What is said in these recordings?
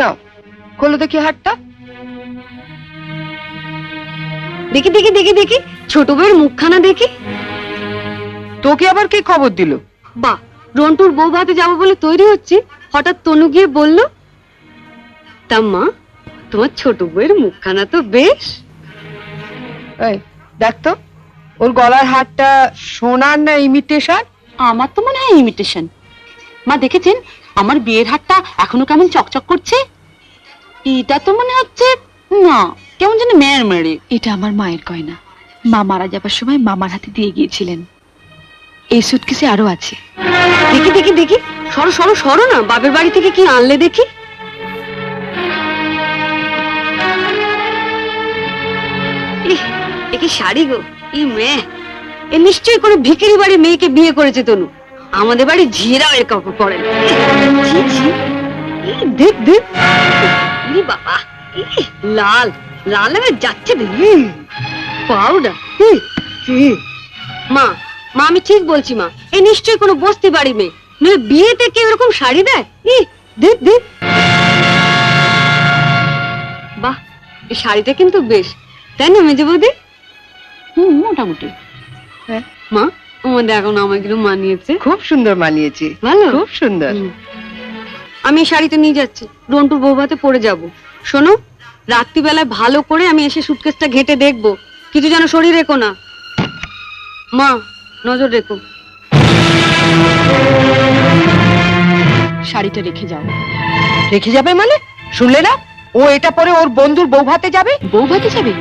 নাও খোলো দেখি হাটটা। দেখি দেখি দেখি দেখি ছোট বউয়ের মুখখানা দেখি। তোকে আবার কে খবর দিল? বা রন্টুর বউ ভাতে যাবো বলে তৈরি হচ্ছে, হঠাৎ তনু গিয়ে বলল। তা মা, তোমার ছোট বউয়ের মুখখানা তো বেশ। এই দেখ তো, ওর গলার হারটা সোনার না ইমিটেশন? আমার তো মনে হয় ইমিটেশন। মা দেখেছেন আমার বিয়ের হারটা এখনো কেমন চকচক করছে? এটা তো মনে হচ্ছে না, কেমন যেন মেয়ের মেরে। এটা আমার মায়ের গয়না, মা মারা যাবার সময় মামার হাতে দিয়ে গিয়েছিলেন। এই সুটকেসে আরো আছে। দেখি দেখি দেখি, সরো সরো সরো না, বাপের বাড়ি থেকে কি আনলে দেখি। ইহ, এ কি শাড়ি গো, ই মেয়ে, এ নিশ্চয়ই কোনো ভিখারি বাড়ির মেয়েকে বিয়ে করেছে তনু। আমাদের বাড়ি ঝিরাও এর কাপড় পরে না। ছি, ছি। ই, দেখ দেখ, ই বাবা, ই, লাল লাল হয়ে যাচ্ছে দেখি, পাউডার। মা মা, আমি ঠিক বলছি মা, এ নিশ্চয়ই কোনো বস্তি বাড়ি মেয়ে, নইলে বিয়েতে কেউ এরকম শাড়ি দেয়? ই দেখ দেখ, বাহ, এই শাড়িটা কিন্তু বেশ, তাই না মেজে বৌদি? মোটামুটি। হ্যাঁ। মা, আমাদের এখন আমাকে মানিয়েছে, খুব সুন্দর মানিয়েছে, ভালো, খুব সুন্দর। আমি এই শাড়িটা নিয়ে যাচ্ছি, রন্টুর বউ ভাতে পরে যাব। শোনো, রাত্রিবেলায় ভালো করে আমি এসে সুটকেসটা ঘেটে দেখবো, কিছু যেন শরীর রেখো না। মা, নজর রেখো। শাড়িটা রেখে যাও। রেখে যাবে মানে? শুনলে না, ও এটা পরে ওর বন্ধুর বউ ভাতে যাবে। বউ ভাতে যাবে?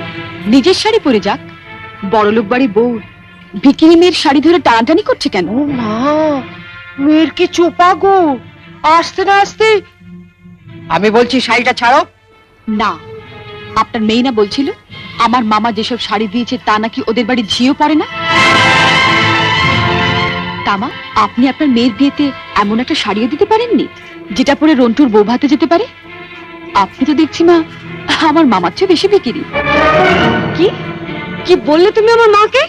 নিজের শাড়ি পরে যাক। বড়লোক বাড়ি বউ ভিকিরি মেয়ের শাড়ি ধরে টানাটানি করছে কেন? ও মা, মেয়ের কি চোপা গো, আসতে না আসতে। আমি বলছি শাড়িটা ছাড়ো। না, আপনার মেয়ে না বলছিল আমার মামা যেসব শাড়ি দিয়েছে তা নাকি ওদের বাড়ি ঝিও পড়ে না। তামা, আপনি আপনার মেয়ের বিয়েতে এমন একটা শাড়িও দিতে পারেননি যেটা পরে রন্টুর বউ ভাতে যেতে পারে? আপনি তো দেখছি মা আমার মামার চেয়ে বেশি বিক্রি। কি কি বললে তুমি আমার মাকে?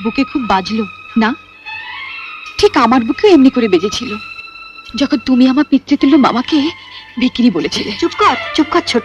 বুকে খুব বাজলো না? ঠিক আমার বুকেও এমনি করে বেজেছিল যখন তুমি আমার পিতৃতুল্য মামাকে বিক্রি বলেছিলে। চুপ কর ছোট।